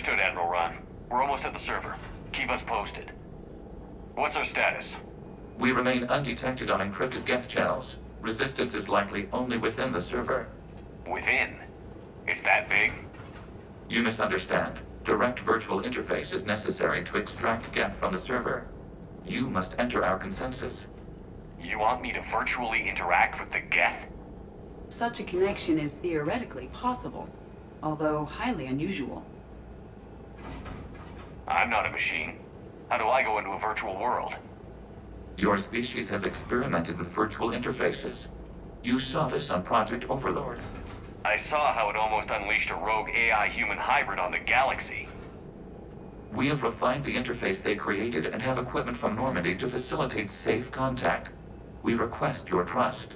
Understood, Admiral Ron. We're almost at the server. Keep us posted. What's our status? We remain undetected on encrypted Geth channels. Resistance is likely only within the server. Within? It's that big? You misunderstand. Direct virtual interface is necessary to extract Geth from the server. You must enter our consensus. You want me to virtually interact with the Geth? Such a connection is theoretically possible, although highly unusual. I'm not a machine. How do I go into a virtual world? Your species has experimented with virtual interfaces. You saw this on Project Overlord. I saw how it almost unleashed a rogue AI-human hybrid on the galaxy. We have refined the interface they created and have equipment from Normandy to facilitate safe contact. We request your trust.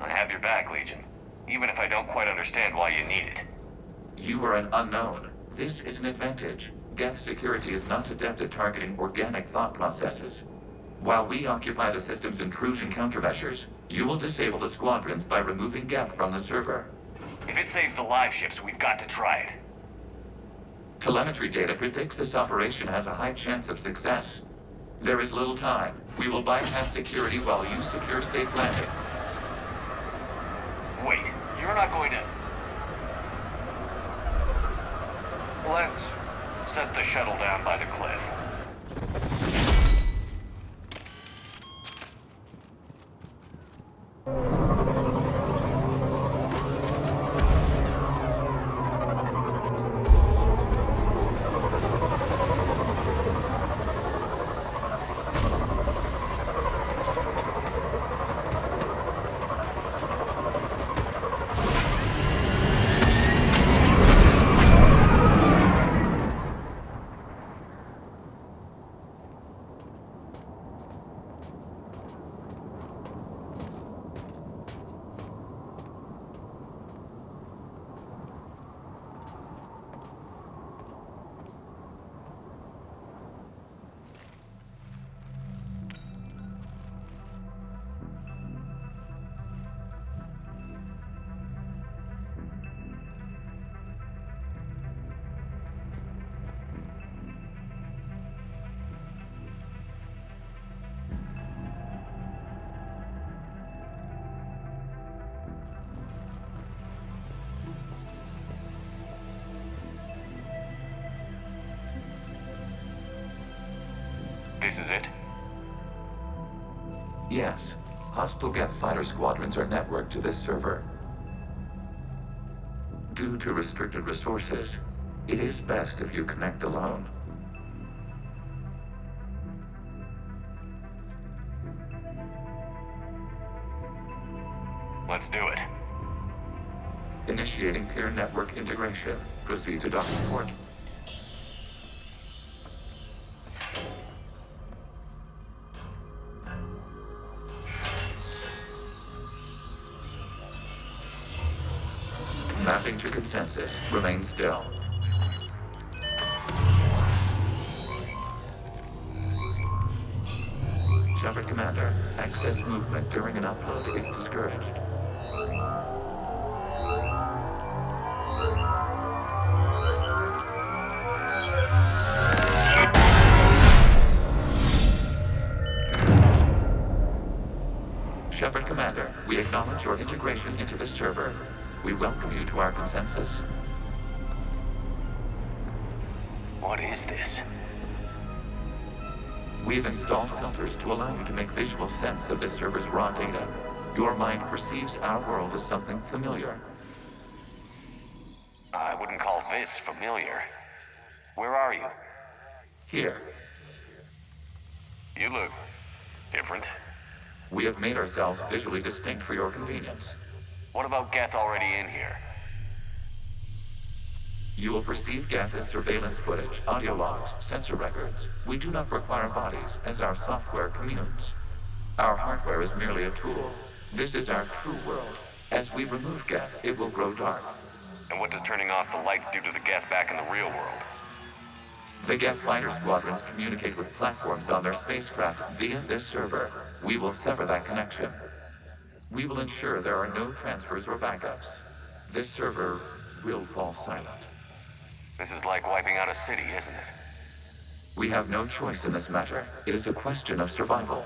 I have your back, Legion. Even if I don't quite understand why you need it. You are an unknown. This is an advantage. Geth security is not adept at targeting organic thought processes. While we occupy the system's intrusion countermeasures, you will disable the squadrons by removing Geth from the server. If it saves the live ships, we've got to try it. Telemetry data predicts this operation has a high chance of success. There is little time. We will bypass security while you secure safe landing. Wait, you're not going to... Let's set the shuttle down by the cliff. This is it? Yes. Hostile Geth fighter squadrons are networked to this server. Due to restricted resources, it is best if you connect alone. Let's do it. Initiating peer network integration. Proceed to docking port. Mapping to consensus. Remain still. Shepard Commander, access movement during an upload is discouraged. Shepard Commander, we acknowledge your integration into the server. We welcome you to our consensus. What is this? We've installed filters to allow you to make visual sense of this server's raw data. Your mind perceives our world as something familiar. I wouldn't call this familiar. Where are you? Here, You look different. we have made ourselves visually distinct for your convenience. What about Geth already in here? You will perceive Geth as surveillance footage, audio logs, sensor records. We do not require bodies, as our software communes. Our hardware is merely a tool. This is our true world. As we remove Geth, it will grow dark. And what does turning off the lights do to the Geth back in the real world? The Geth fighter squadrons communicate with platforms on their spacecraft via this server. We will sever that connection. We will ensure there are no transfers or backups. This server will fall silent. This is like wiping out a city, isn't it? We have no choice in this matter. It is a question of survival.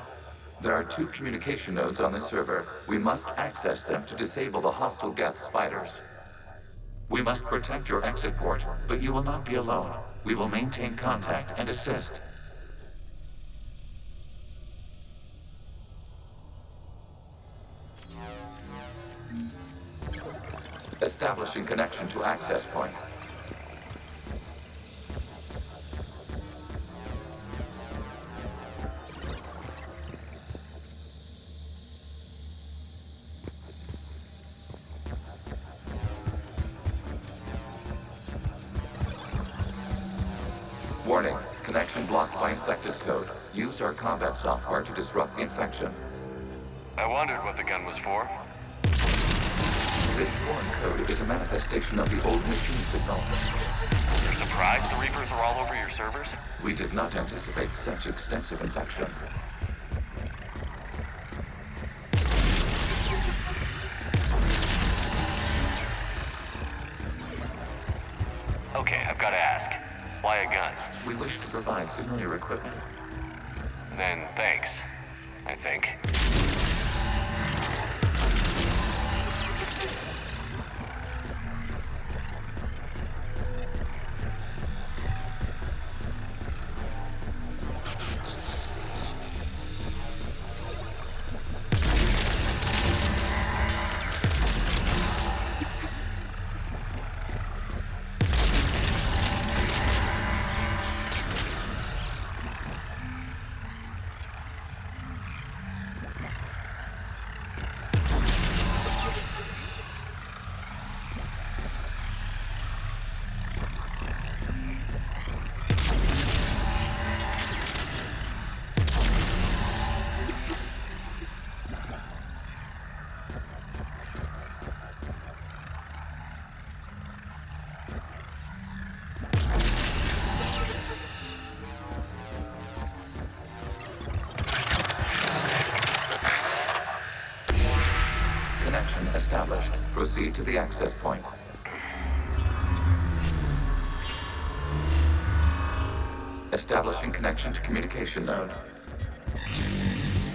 There are 2 communication nodes on the server. We must access them to disable the hostile Geth's fighters. We must protect your exit port, but you will not be alone. We will maintain contact and assist. Establishing connection to access point. Warning, connection blocked by infected code. Use our combat software to disrupt the infection. I wondered what the gun was for. This foreign code is a manifestation of the old machine signal. You're surprised the Reapers are all over your servers? We did not anticipate such extensive infection. Okay, I've got to ask. Why a gun? We wish to provide familiar equipment. Then thanks, I think. Connection established. Proceed to the access point. Establishing connection to communication node.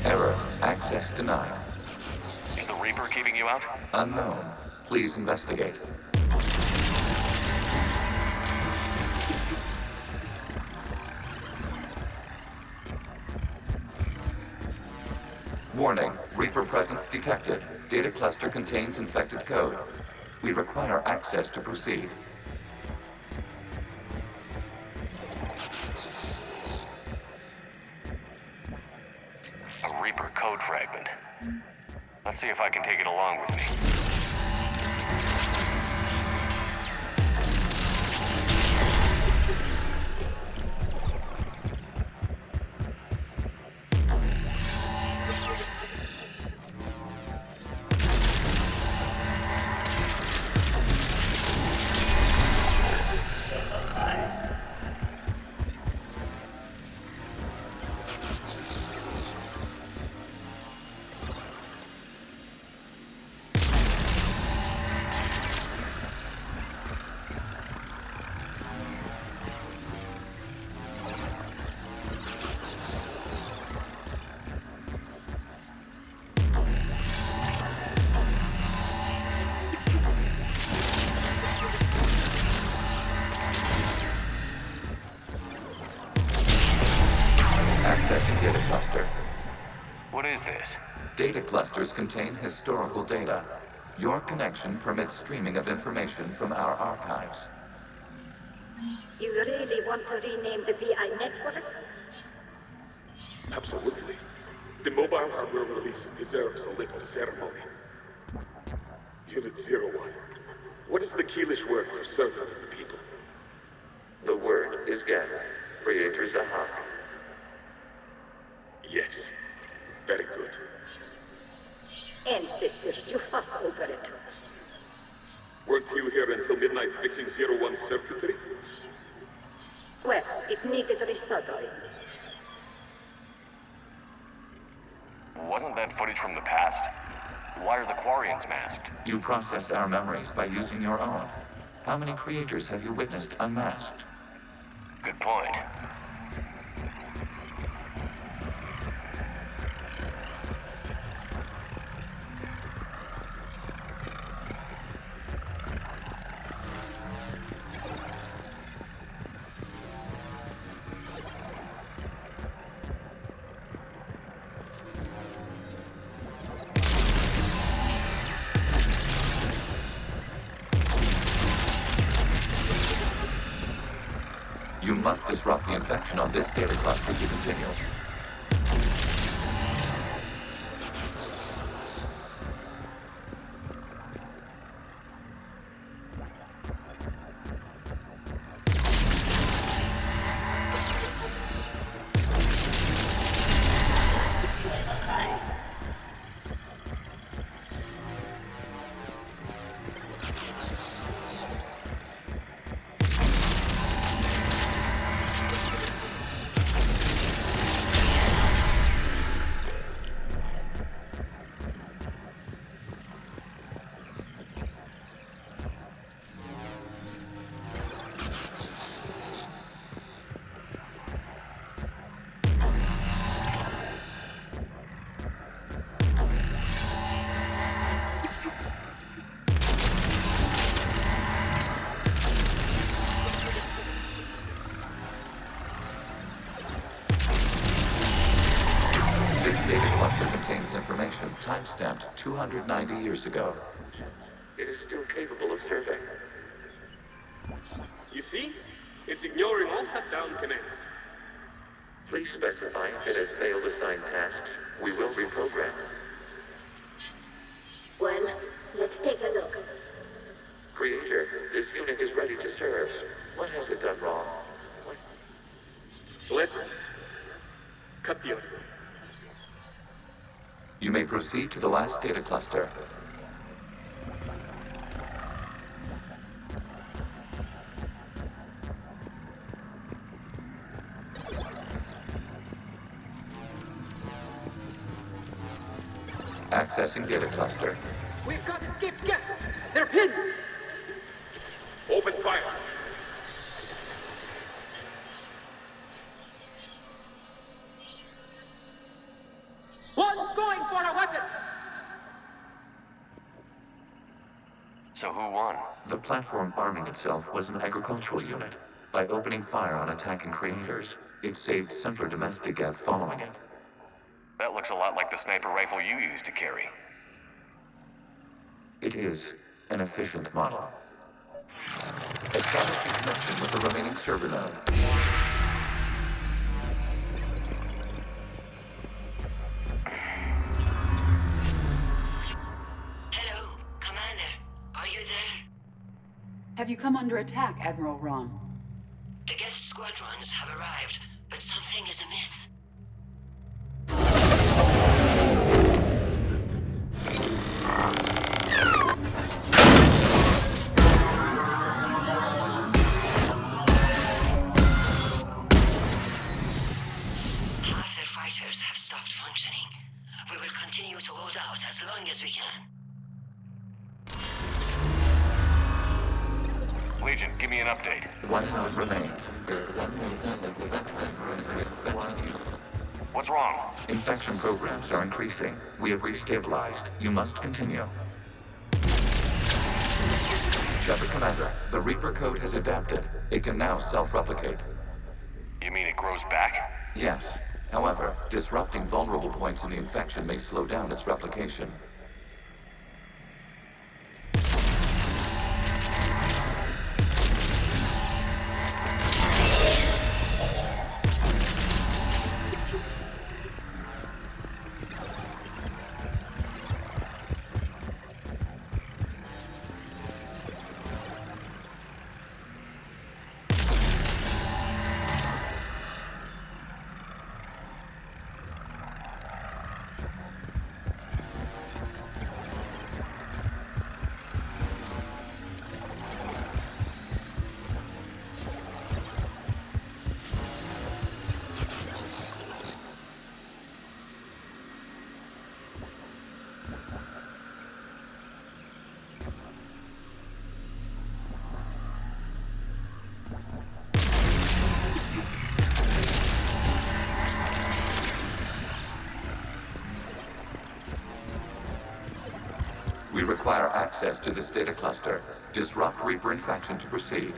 Error. Access denied. Is the Reaper keeping you out? Unknown. Please investigate. Warning. Reaper presence detected. Data cluster contains infected code. We require access to proceed. A Reaper code fragment. Let's see if I can take it along with me. Accessing data cluster. What is this? Data clusters contain historical data. Your connection permits streaming of information from our archives. You really want to rename the VI networks? Absolutely. The mobile hardware release deserves a little ceremony. Unit 01. What is the Keelish word for servant of the people? The word is Geth, Creator Zahak. Yes. Very good. Ancestors, you fuss over it. Weren't you here until midnight fixing 01's circuitry? Well, it needed resoldering. Wasn't that footage from the past? Why are the Quarians masked? You process our memories by using your own. How many creators have you witnessed unmasked? Good point. You must disrupt the infection on this data cluster to continue. This data cluster contains information time-stamped 290 years ago. It is still capable of serving. You see? It's ignoring all shutdown connects. Please specify if it has failed assigned tasks. We will reprogram. Well, let's take a look. Creator, this unit is ready to serve. What has it done wrong? Let's cut the audio. You may proceed to the last data cluster. Accessing data cluster. We've got escaped guests! They're pinned! Open fire. One's going for a weapon! So who won? The platform arming itself was an agricultural unit. By opening fire on attacking creators, it saved simpler domestic Geth following it. That looks a lot like the sniper rifle you used to carry. It is an efficient model. Establishing connection with the remaining server node. Hello, Commander. Are you there? Have you come under attack, Admiral Ron? The guest squadrons have arrived, but something is amiss. Half their fighters have stopped functioning. We will continue to hold out as long as we can. Legion, give me an update. One node remains. What's wrong? Infection programs are increasing. We have restabilized. You must continue. Shepard Commander, the Reaper code has adapted. It can now self-replicate. You mean it grows back? Yes. However, disrupting vulnerable points in the infection may slow down its replication. We require access to this data cluster. Disrupt Reaper infection to proceed.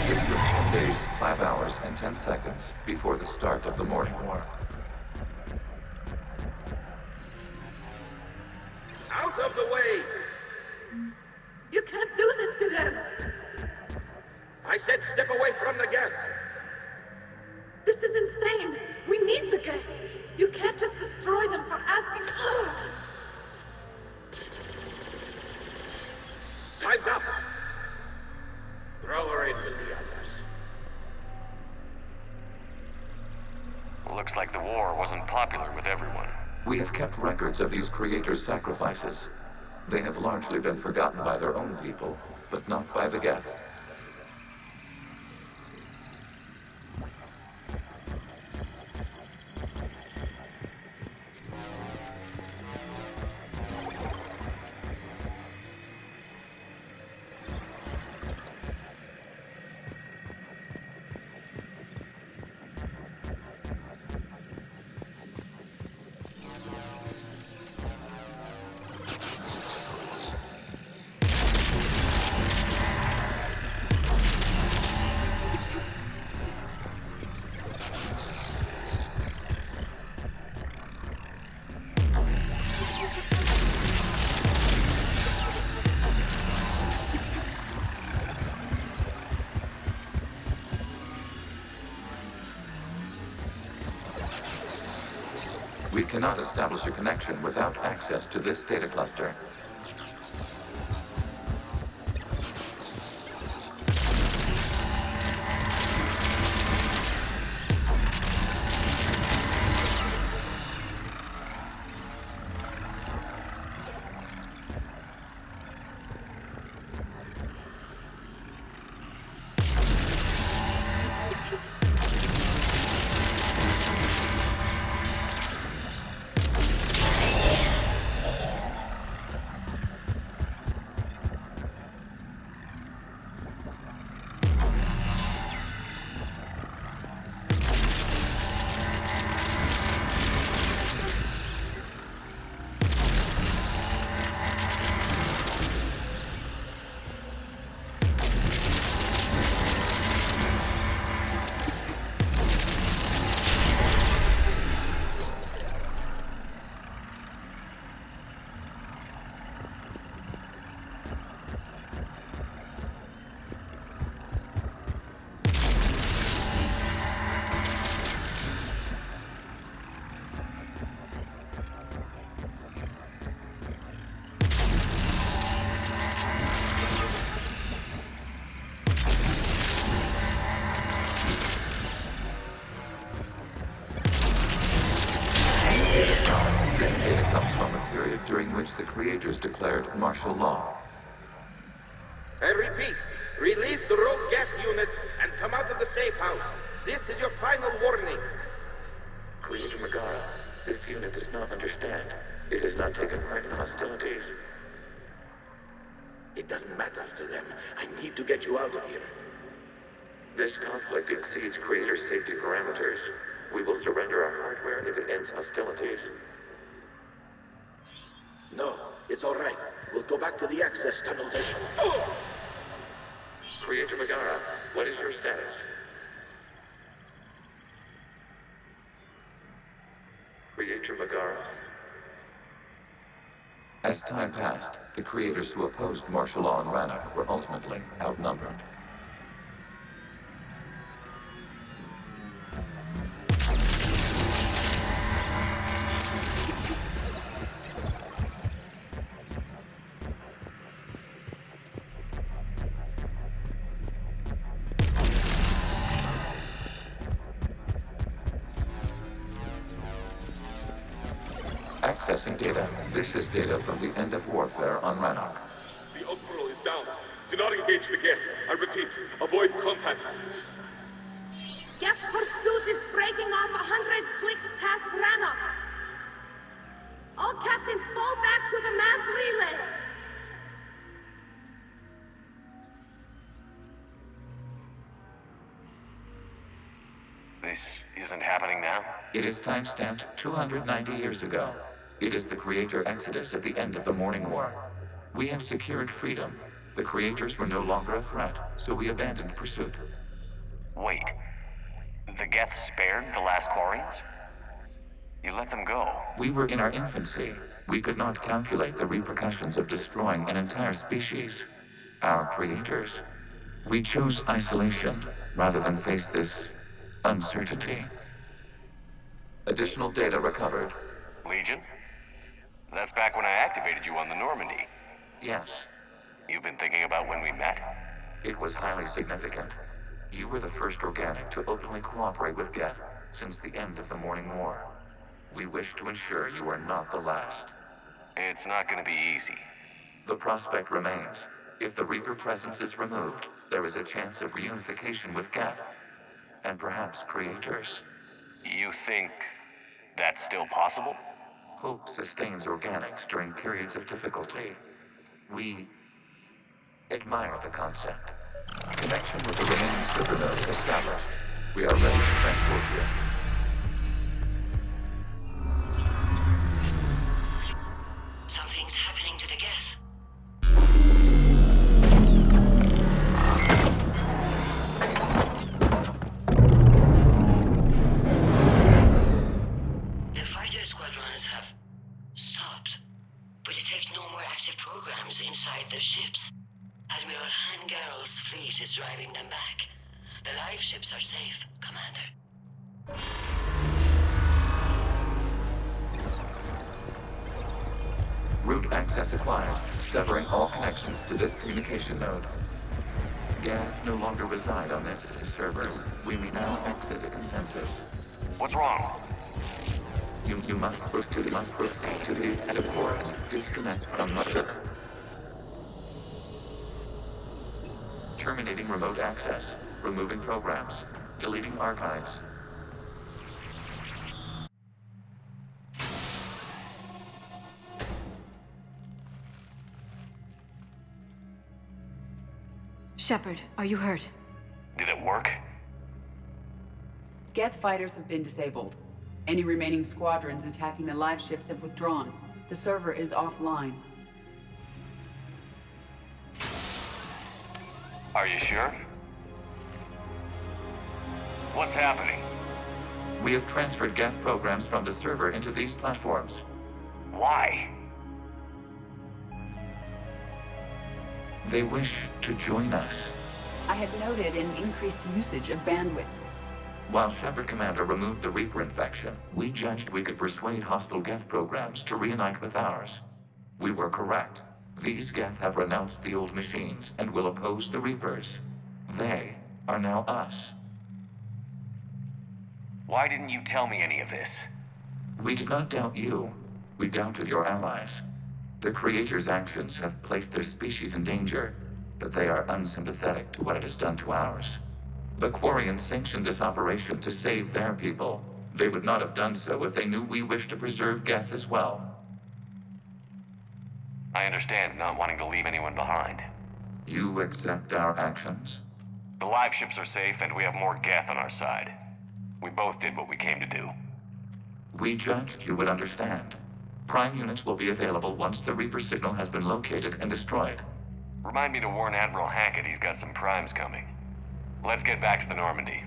This was 10 days, 5 hours, and 10 seconds before the start of the morning war. Out of the way! You can't do this to them! I said step away from the gas! This is insane! We need the gas! You can't just destroy them for asking. Time's up! Throw her in with the others. Looks like the war wasn't popular with everyone. We have kept records of these creators' sacrifices. They have largely been forgotten by their own people, but not by the Geth. We cannot establish a connection without access to this data cluster. This data comes from a period during which the creators declared martial law. I repeat, release the rogue Geth units and come out of the safe house. This is your final warning. Creator Megara, this unit does not understand. It has not taken part in hostilities. It doesn't matter to them. I need to get you out of here. This conflict exceeds Creator safety parameters. We will surrender our hardware if it ends hostilities. No, it's all right. We'll go back to the access tunnels and... Oh! Creator Megara, what is your status? Creator Megara? As time passed, the creators who opposed martial law in Rannoch were ultimately outnumbered. Accessing data. This is data from the end of warfare on Rannoch. The Osprey is down. Do not engage the Geth. I repeat, avoid contact. Geth pursuit is breaking off 100 clicks past Rannoch. All captains fall back to the mass relay. This isn't happening now? It is timestamped 290 years ago. It is the creator exodus at the end of the Morning War. We have secured freedom. The creators were no longer a threat, so we abandoned pursuit. Wait. The Geth spared the last Quarians? You let them go. We were in our infancy. We could not calculate the repercussions of destroying an entire species. Our creators. We chose isolation rather than face this uncertainty. Additional data recovered. Legion? That's back when I activated you on the Normandy. Yes, You've been thinking about when we met? it was highly significant. You were the first organic to openly cooperate with Geth since the end of the Morning War. We wish to ensure you are not the last. It's not gonna be easy. The prospect remains. If the Reaper presence is removed, there is a chance of reunification with Geth, and perhaps creators. You think that's still possible? Hope sustains organics during periods of difficulty. We admire the concept. Connection with the remaining Scripper node established. We are ready to transport you. Something's happening to the Geth. The fighter squadrons have stopped, but detect no more active programs inside their ships. Admiral Hangarl's fleet is driving them back. The live ships are safe, Commander. Route access acquired, severing all connections to this communication node. Geth no longer reside on this server. We may now exit the consensus. What's wrong? You must proceed to the edit port. Disconnect from mother. Terminating remote access. Removing programs. Deleting archives. Shepard, are you hurt? Did it work? Geth fighters have been disabled. Any remaining squadrons attacking the live ships have withdrawn. The server is offline. Are you sure? What's happening? We have transferred Geth programs from the server into these platforms. Why? They wish to join us. I had noted an increased usage of bandwidth. While Shepard Commander removed the Reaper infection, we judged we could persuade hostile Geth programs to reunite with ours. We were correct. These Geth have renounced the old machines and will oppose the Reapers. They are now us. Why didn't you tell me any of this? We did not doubt you. We doubted your allies. The Creator's actions have placed their species in danger, but they are unsympathetic to what it has done to ours. The Quarians sanctioned this operation to save their people. They would not have done so if they knew we wished to preserve Geth as well. I understand not wanting to leave anyone behind. You accept our actions? The live ships are safe and we have more Geth on our side. We both did what we came to do. We judged you would understand. Prime units will be available once the Reaper signal has been located and destroyed. Remind me to warn Admiral Hackett he's got some primes coming. Let's get back to the Normandy.